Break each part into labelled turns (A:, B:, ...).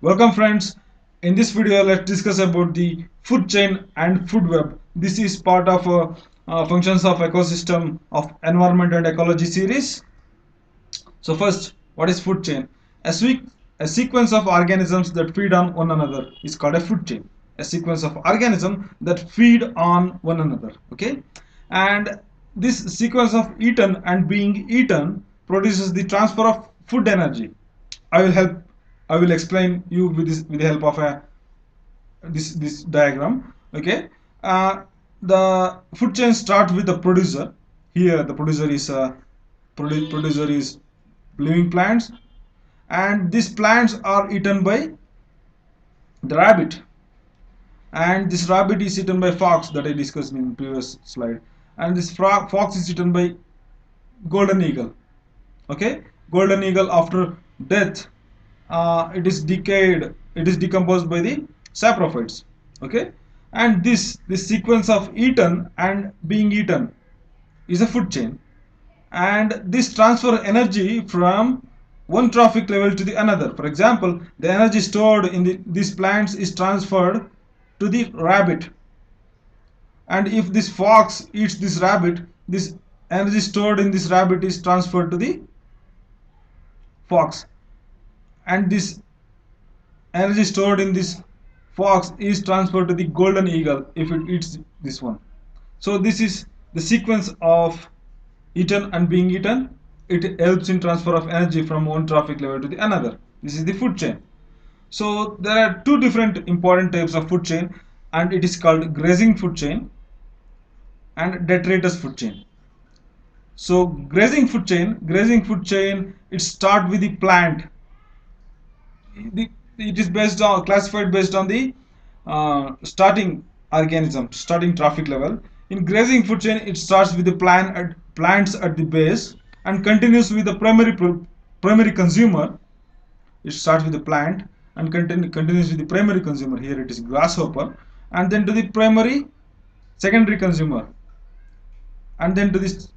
A: Welcome friends. In this video, let's discuss about the food chain and food web. This is part of functions of ecosystem of environment and ecology series. So first, what is food chain? A, a sequence of organisms that feed on one another is called a food chain. A sequence of organisms that feed on one another. Okay, and this sequence of eaten and being eaten produces the transfer of food energy. I will help. I will explain you with the help of a this diagram. Okay, uh, the food chain starts with the producer. Here, the producer is living plants, and these plants are eaten by the rabbit, and this rabbit is eaten by fox that I discussed in previous slide, and this fox is eaten by golden eagle. Okay, golden eagle after death, it is decayed, it is decomposed by the saprophytes. Okay, and this sequence of eaten and being eaten is a food chain, and this transfer energy from one trophic level to the another. For example, the energy stored in these plants is transferred to the rabbit, and if this fox eats this rabbit, this energy stored in this rabbit is transferred to the fox, and this energy stored in this fox is transferred to the golden eagle if it eats this one. So this is the sequence of eaten and being eaten. It helps in transfer of energy from one trophic level to the another. This is the food chain. So there are two different important types of food chain, and it is called grazing food chain and detritus food chain. So grazing food chain, it starts with the plant. It is based on classified based on the starting organism, starting trophic level. In grazing food chain, it starts with the plants at the base and continues with the primary consumer. It starts with the plant and continues with the primary consumer. Here it is grasshopper, and then to the primary secondary consumer, and then to this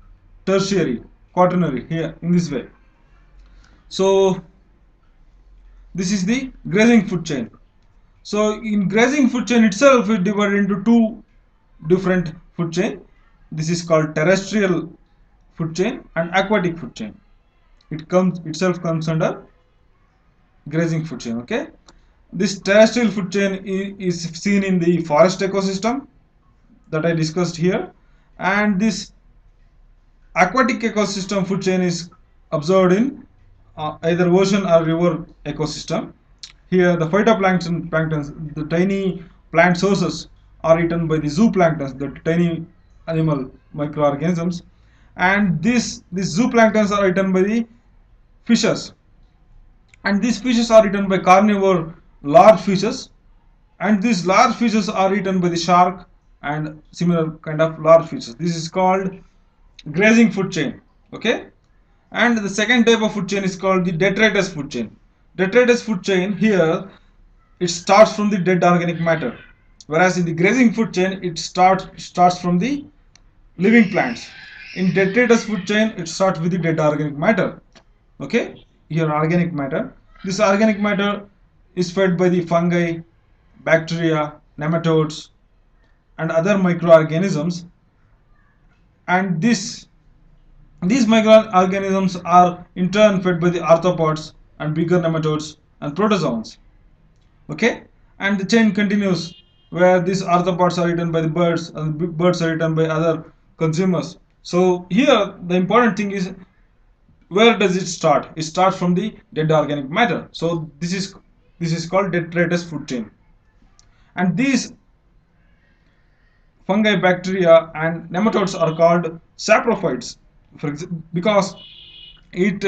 A: tertiary quaternary, here in this way. So this is the grazing food chain. So in grazing food chain itself, it divided into two different food chain. This is called terrestrial food chain and aquatic food chain. It comes under grazing food chain. Okay, this terrestrial food chain is seen in the forest ecosystem that I discussed here, and this aquatic ecosystem food chain is observed in either ocean or river ecosystem. Here the phytoplankton, the tiny plant sources, are eaten by the zooplankton, the tiny animal microorganisms, and these zooplanktons are eaten by the fishes, and these fishes are eaten by carnivore large fishes, and these large fishes are eaten by the shark and similar kind of large fishes. This is called grazing food chain. Okay, and the second type of food chain is called the detritus food chain. Detritus food chain, here it starts from the dead organic matter, whereas in the grazing food chain it starts from the living plants. In detritus food chain, it starts with the dead organic matter. Okay, here organic matter. This organic matter is fed by the fungi, bacteria, nematodes, and other microorganisms, and these microorganisms are in turn fed by the arthropods and bigger nematodes and protozoans. Okay, and the chain continues where these arthropods are eaten by the birds and the birds are eaten by other consumers. So here the important thing is, where does it start? It starts from the dead organic matter. So this is called detritus food chain, and these fungi, bacteria, and nematodes are called saprophytes, because it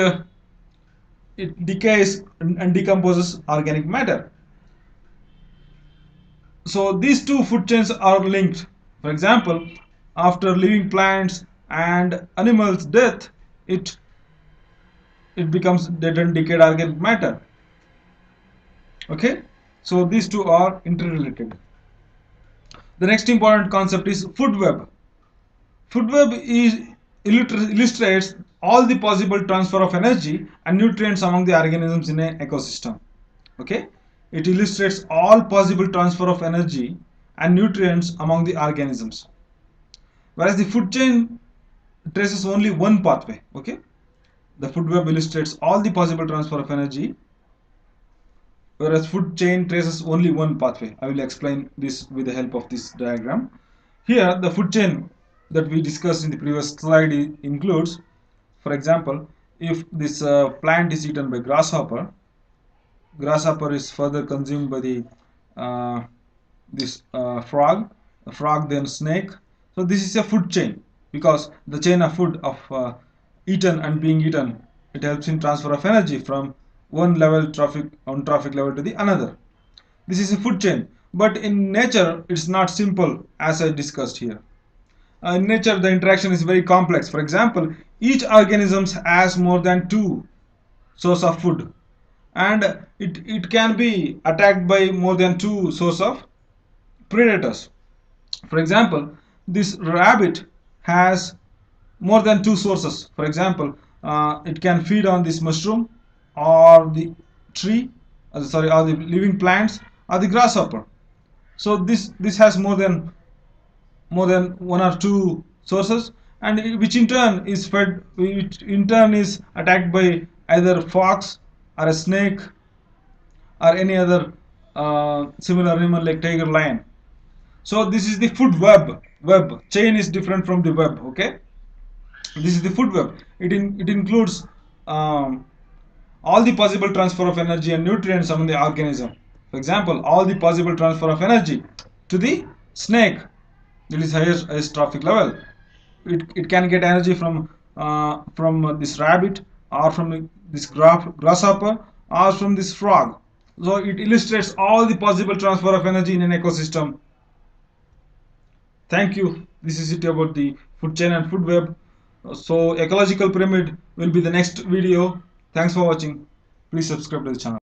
A: it decays and decomposes organic matter. So these two food chains are linked. For example, after living plants and animals death, it becomes dead and decayed organic matter. Okay, so these two are interrelated. The next important concept is food web. Food web illustrates all the possible transfer of energy and nutrients among the organisms in an ecosystem. Okay, It illustrates all possible transfer of energy and nutrients among the organisms. Whereas the food chain traces only one pathway. Okay, the food web illustrates all the possible transfer of energy, whereas food chain traces only one pathway. I will explain this with the help of this diagram. Here, the food chain that we discussed in the previous slide includes, for example, if this plant is eaten by grasshopper, grasshopper is further consumed by the uh, this frog, the frog then snake. So this is a food chain, because the chain of food of eaten and being eaten, it helps in transfer of energy from one level traffic on traffic level to the another. This is a food chain, but in nature it's not simple as I discussed here. In nature the interaction is very complex. For example, each organism has more than two source of food, and it can be attacked by more than two source of predators. For example, this rabbit has more than two sources. For example, it can feed on this mushroom or the tree, sorry, or the living plants or the grasshopper. So this has more than one or two sources, and which in turn is fed, which in turn is attacked by either fox or a snake or any other similar animal like tiger, lion. So this is the food web chain is different from the web. Okay, this is the food web. It includes um, all the possible transfer of energy and nutrients among the organism. For example, all the possible transfer of energy to the snake, that is highest trophic level. It can get energy from this rabbit, or from this grasshopper, or from this frog. So it illustrates all the possible transfer of energy in an ecosystem. Thank you. This is it about the food chain and food web. So ecological pyramid will be the next video. Thanks for watching. Please subscribe to the channel.